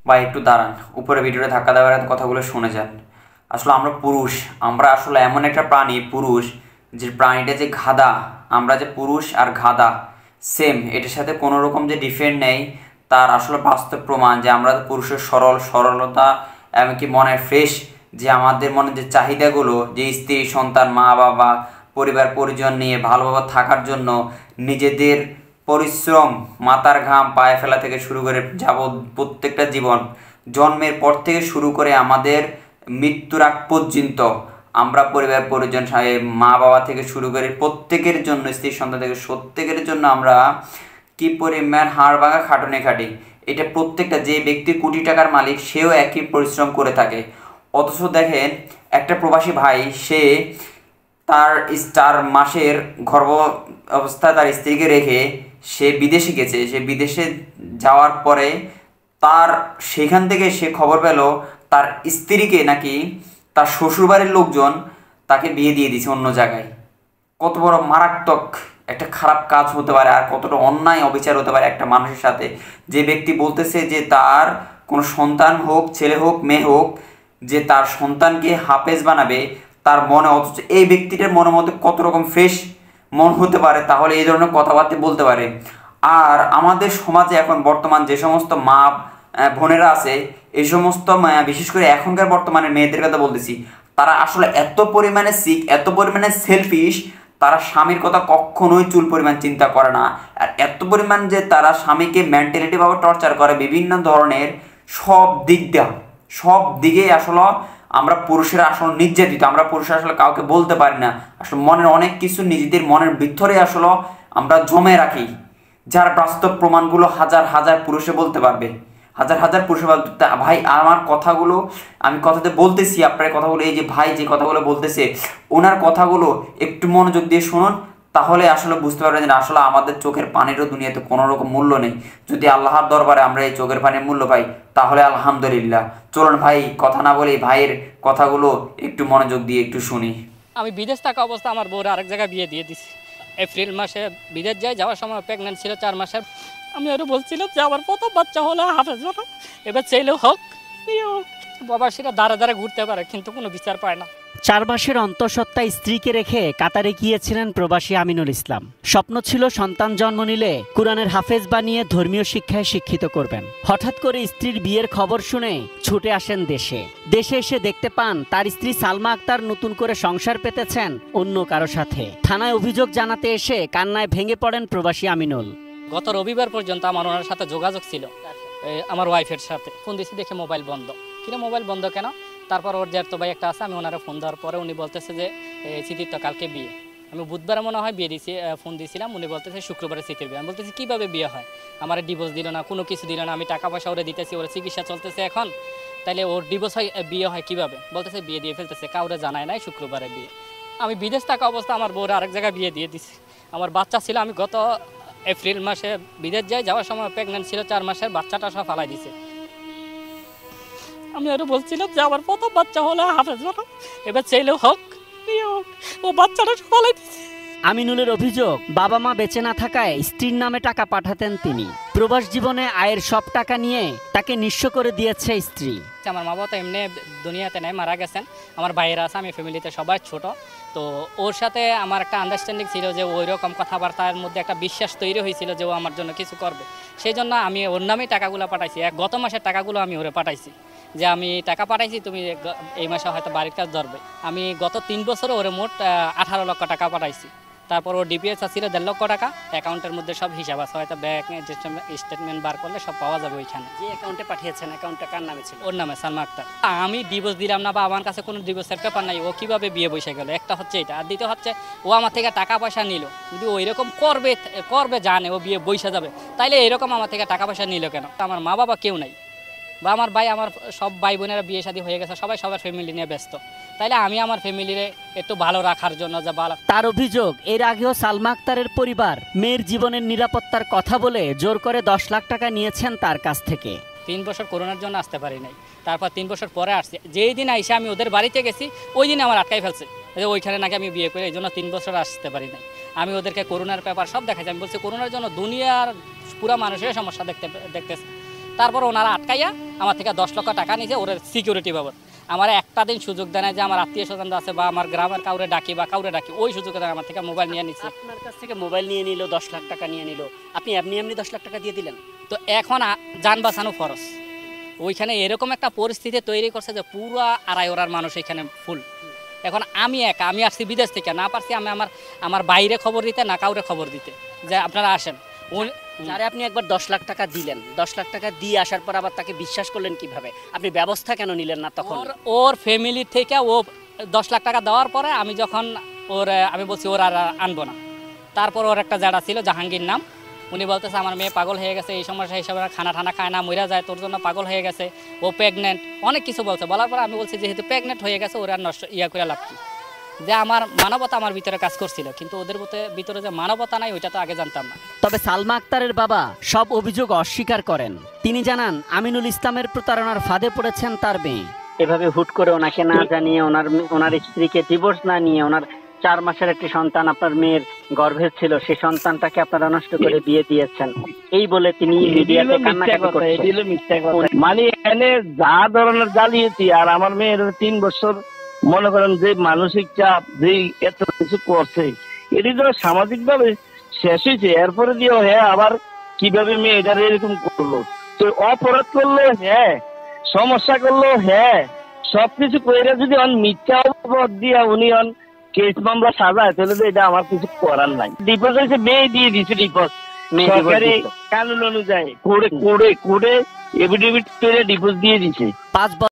বা একটু দাঁড়ান, উপরে ভিডিওটা ধাক্কা দেওয়ার কথাগুলো শুনে যান। আসলে আমরা পুরুষ, আমরা আসলে এমন একটা প্রাণী পুরুষ, যে প্রাণীটা যে গাধা, আমরা যে পুরুষ আর গাধা সেম, এটার সাথে কোনো রকম যে ডিফারেন্ট নেই, তার আসলে বাস্তব প্রমাণ যে আমরা পুরুষের সরলতা, এমনকি মনের ফ্রেশ, যে আমাদের মনে যে চাহিদাগুলো, যে স্ত্রী সন্তান মা বাবা পরিবার পরিজন নিয়ে ভালোভাবে থাকার জন্য নিজেদের পরিশ্রম, মাথার ঘাম পায়ে ফেলা থেকে শুরু করে প্রত্যেকটা জীবন, জন্মের পর থেকে শুরু করে আমাদের মৃত্যুর আগ পর্যন্ত আমরা পরিবার পরিজন, মা বাবা থেকে শুরু করে প্রত্যেকের জন্য, স্ত্রী সন্তান থেকে প্রত্যেকের জন্য আমরা কি পরিমাণ হাড় ভাঙা খাটুনি খাটি। এটা প্রত্যেকটা, যে ব্যক্তি কোটি টাকার মালিক সেও একই পরিশ্রম করে থাকে। অথচ দেখেন, একটা প্রবাসী ভাই, সে তার 4 মাসের গর্ভ অবস্থায় তার স্ত্রীকে রেখে সে বিদেশে গেছে। সে বিদেশে যাওয়ার পরে তার সেখান থেকে সে খবর পেল তার স্ত্রীকে নাকি তার শ্বশুরবাড়ির লোকজন তাকে বিয়ে দিয়ে দিয়েছে অন্য জায়গায়। কত বড় মারাত্মক একটা খারাপ কাজ হতে পারে, আর কতটা অন্যায় অবিচার হতে পারে একটা মানুষের সাথে। যে ব্যক্তি বলতেছে যে তার কোনো সন্তান হোক, ছেলে হোক মেয়ে হোক, যে তার সন্তানকে হাফেজ বানাবে তার মনে, অথচ এই ব্যক্তিটার মনের মধ্যে কত রকম ফ্রেশ মন হতে পারে, তাহলে এই ধরনের কথাবার্তা বলতে পারে। আর আমাদের সমাজে এখন বর্তমান যে সমস্ত মা বোনেরা আছে, এই সমস্ত বিশেষ করে এখনকার বর্তমানে মেয়েদের কথা বলতেছি, তারা আসলে এত পরিমাণে সিক, এত পরিমাণে সেলফিশ, তারা স্বামীর কথা কখনোই চুল পরিমাণ চিন্তা করে না। আর এত পরিমাণ যে তারা স্বামীকে মেন্টালিটিভাবে টর্চার করে বিভিন্ন ধরনের, সব দিকেই আসলে আমরা পুরুষেরা আসলে নির্যাতিত। আমরা পুরুষরা আসলে কাউকে বলতে পারি না, আসলে মনের অনেক কিছু নিজেদের মনের ভিতরে আসলে আমরা জমে রাখি, যার বাস্তব প্রমাণগুলো হাজার হাজার পুরুষে বলতে পারবে, হাজার হাজার পুরুষে বলতে। ভাই আমার কথাগুলো, আমি কথাতে বলতেছি আপনার কথাগুলো, এই যে ভাই যে কথাগুলো বলতেছে, ওনার কথাগুলো একটু মনোযোগ দিয়ে শুনুন, তাহলে আসলে বুঝতে পারবেন যে আসলে আমাদের চোখের পানিরও দুনিয়াতে কোনো রকম মূল্য নেই। যদি আল্লাহর দরবারে আমরা এই চোখের পানির মূল্য পাই, তাহলে আলহামদুলিল্লাহ। চলুন ভাই, কথা না বলে ভাইয়ের কথাগুলো একটু মনোযোগ দিয়ে একটু শুনি। আমি বিদেশ থাকা অবস্থা আমার বউর আরেক জায়গায় বিয়ে দিয়ে দিছি। এপ্রিল মাসে বিদেশ যাওয়ার সময় প্রেগনেন্ট ছিল 4 মাসের। আমি আরও বলছিলাম যে আমার প্রথম বাচ্চা হলো হাফেজ বানাবো, এবার ছেলে হোক মেয়ে হোক। প্রবাসীরা দাঁড়া দাঁড়া ঘুরতে পারে কিন্তু কোনো বিচার পায় না। 4 মাসের অন্তঃসত্ত্বা স্ত্রীকে রেখে কাতারে গিয়েছিলেন প্রবাসী আমিনুল ইসলাম। স্বপ্ন ছিল সন্তান জন্ম নিলে কুরআনের হাফেজ বানিয়ে ধর্মীয় শিক্ষায় শিক্ষিত করবেন। হঠাৎ করে স্ত্রীর বিয়ের খবর শুনে ছুটে আসেন দেশে। দেশে এসে দেখতে পান তার স্ত্রী সালমা আক্তার নতুন করে সংসার পেতেছেন অন্য কারো সাথে। থানায় অভিযোগ জানাতে এসে কান্নায় ভেঙে পড়েন প্রবাসী আমিনুল। গত রবিবার পর্যন্ত আমার ওনার সাথে যোগাযোগ ছিল, আমার ওয়াইফের সাথে। ফোন দিয়েছি, দেখে মোবাইল বন্ধ। কিনা মোবাইল বন্ধ কেন? তারপর ওর জ্যাঠতো ভাই একটা আছে, আমি ওনারা ফোন দেওয়ার পরে উনি বলতেছে যে স্মৃতির তো কালকে বিয়ে। আমি বুধবারে মনে হয় বিয়ে দিয়েছি, ফোন দিয়েছিলাম। উনি বলতেছে শুক্রবারে স্মৃতির বিয়ে। আমি বলতেছি কীভাবে বিয়ে হয়? আমার ডিভোর্স দিল না, কোনো কিছু দিল না, আমি টাকা পয়সা ওরে দিতেছি, ওর চিকিৎসা চলতেছে এখন, তাইলে ওর ডিভোর্স হয়, বিয়ে হয় কীভাবে? বলতেছে বিয়ে দিয়ে ফেলতেছে, কাউরে জানায় নাই, শুক্রবারে বিয়ে। আমি বিদেশ থাকা অবস্থা আমার বউর আরেক জায়গায় বিয়ে দিয়ে দিছি। আমার বাচ্চা ছিল, আমি গত এপ্রিল মাসে বিদেশ যাওয়ার সময় প্রেগনেন্ট ছিল 4 মাসের, বাচ্চাটা সব ফালাই দিছে। আমি আরও বলছিলাম যে আমার প্রথম বাচ্চা হলো হাফেজ বানাবো, এবার ছেলে হোক মেয়ে হোক, ও বাচ্চাটা সব ফালাই দিছে। আমিনুলের অভিযোগ, বাবা মা বেঁচে না থাকায় স্ত্রীর নামে টাকা পাঠাতেন তিনি। প্রবাস জীবনে আয়ের সব টাকা নিয়ে তাকে নিঃস্ব করে দিয়েছে স্ত্রী। আমার মা বাবা তো এমনি দুনিয়াতে নেই, মারা গেছেন। আমার ভাইয়েরা আছে, আমি ফ্যামিলিতে সবাই ছোট। তো ওর সাথে আমার একটা আন্ডারস্ট্যান্ডিং ছিল যে ওই রকম কথাবার্তার মধ্যে একটা বিশ্বাস তৈরি হয়েছিল যে ও আমার জন্য কিছু করবে। সেই জন্য আমি ওর নামেই টাকাগুলো পাঠাইছি। গত মাসের টাকাগুলো আমি ওরে পাঠাইছি, যে আমি টাকা পাঠাইছি, তুমি এই মাসে হয়তো বাড়ির কাজ ধরবে। আমি গত 3 বছরে ওরে মোট 18 লক্ষ টাকা পাঠাইছি। তারপর ওর ডিপিএস ছিল 1.5 লক্ষ টাকা। অ্যাকাউন্টের মধ্যে সব হিসাব আছে, হয়তো ব্যাংক স্টেটমেন্ট বার করলে সব পাওয়া যাবে ওইখানে। যে অ্যাকাউন্টে পাঠিয়েছেন, অ্যাকাউন্টটা কার নামে ছিল? ওর নামে, সালমা আক্তার। আমি ডিভোর্স দিলাম না, বা আমার কাছে কোনো ডিভোর্সের পেপার নাই, ও কীভাবে বিয়ে বসে গেল? একটা হচ্ছে এটা, আর দ্বিতীয় হচ্ছে ও আমার থেকে টাকা পয়সা নিল। যদি ওই রকম করবে জানে ও বিয়ে বসে যাবে, তাইলে এরকম আমার থেকে টাকা পয়সা নিল কেন? আমার মা বাবা কেউ নাই, বা আমার ভাই, আমার সব ভাই বোনেরা বিয়ে শাদী হয়ে গেছে, সবাই সবার ফ্যামিলি নিয়ে ব্যস্ত। তাইলে আমি আমার ফ্যামিলিরে একটু ভালো রাখার জন্য যে ভালো। তার অভিযোগ, এর আগেও সালমা আক্তারের পরিবার মেয়ের জীবনের নিরাপত্তার কথা বলে জোর করে 10 লাখ টাকা নিয়েছেন তার কাছ থেকে। 3 বছর করোনার জন্য আসতে পারি নাই, তারপর 3 বছর পরে আসছি। যেই দিন আইসা আমি ওদের বাড়িতে গেছি, ওই দিন আমার আটকাই ফেলছে যে ওইখানে নাকি আমি বিয়ে করি, এই জন্য 3 বছর আসতে পারি নাই। আমি ওদেরকে করোনার পেপার সব দেখাইছি। আমি বলছি করোনার জন্য দুনিয়ার পুরো মানুষের সমস্যা দেখতেছে, তারপর ওনারা আটকাইয়া আমার থেকে 10 লক্ষ টাকা নিয়েছে ওর সিকিউরিটি বাবদ। আমার একটা দিন সুযোগ দেয় না যে আমার আত্মীয় স্বজন আছে বা আমার গ্রামের কাউরে ডাকি ওই সুযোগ দেয় আমার থেকে মোবাইল নিয়ে নিচ্ছে। আপনার কাছ থেকে মোবাইল নিয়ে নিল, 10 লাখ টাকা নিয়ে নিল, আপনি এমনি 10 লাখ টাকা দিয়ে দিলেন। তো এখন যান বাঁচানো ফরজ। ওইখানে এরকম একটা পরিস্থিতি তৈরি করছে যে পুরো আড়াই ওরার মানুষ এখানে ফুল। এখন আমি একা, আমি আসছি বিদেশ থেকে, না পারছি আমি আমার বাইরে খবর দিতে, না কাউরে খবর দিতে যে আপনারা আসেন। যারে আপনি একবার 10 লাখ টাকা দিলেন, 10 লাখ টাকা দিয়ে আসার পর আবার তাকে বিশ্বাস করলেন কিভাবে? আপনি ব্যবস্থা কেন নিলেন না তখন? ওর ফ্যামিলি থেকে ও 10 লাখ টাকা দেওয়ার পরে আমি যখন আমি বলছি ওর আর আনবো না। তারপর ওর একটা জায়গা ছিল জাহাঙ্গীর নাম, উনি বলতেছে আমার মেয়ে পাগল হয়ে গেছে, এই সমস্যা হিসাবে খানা খায় না, মরে যায়, তোর জন্য পাগল হয়ে গেছে, ও প্রেগনেন্ট, অনেক কিছু বলছে। বলার পরে আমি বলছি যেহেতু প্রেগনেন্ট হয়ে গেছে ওরা নষ্ট করে লাভ কি? যে আমার মানবতা আমার ভিতরে কাজ করছিল, কিন্তু ওদের ভিতরে যে মানবতা নাই ওইটা তো আগে জানতাম না। তবে সালমা আক্তারের বাবা সব অভিযোগ অস্বীকার করেন। তিনি জানান আমিনুল ইসলামের প্রতারণার ফাঁদে পড়েছেন তার মেয়ে। এভাবে হুট করে ওনাকে না জানিয়ে, ওনার স্ত্রীকে ডিভোর্স না নিয়ে, ওনার 4 মাসের একটি সন্তান আপনার মেয়ের গর্ভে ছিল, সেই সন্তানটাকে আপনারা নষ্ট করে বিয়ে দিয়েছেন, এই বলে তিনি মিডিয়াতে কান্নাকাটি করছেন। মানে এখানে যা ধরনের জালিয়াতি, আর আমার মেয়ের 3 বছর মনে করেন যে মানসিক চাপ, যে এত কিছু করছে, এটি তো সামাজিক ভাবে শেষ হয়েছে। এরপরে দিয়ে হ্যাঁ আবার কিভাবে মেয়েটার এরকম করলো, তো অপরাধ করলো, হ্যাঁ সমস্যা করলো, হ্যাঁ সবকিছু করে যদি মিথ্যা অপরাধ দিয়া উনি কেস মামলা সাজায়, তাহলে তো এটা আমার কিছু করার নাই। ডিভোর্স হয়েছে, মেয়ে দিয়ে দিচ্ছে ডিভোর্স সরকারি কানুন অনুযায়ী, কোর্টে এফিডেভিট করে ডিভোর্স দিয়ে দিছে। 5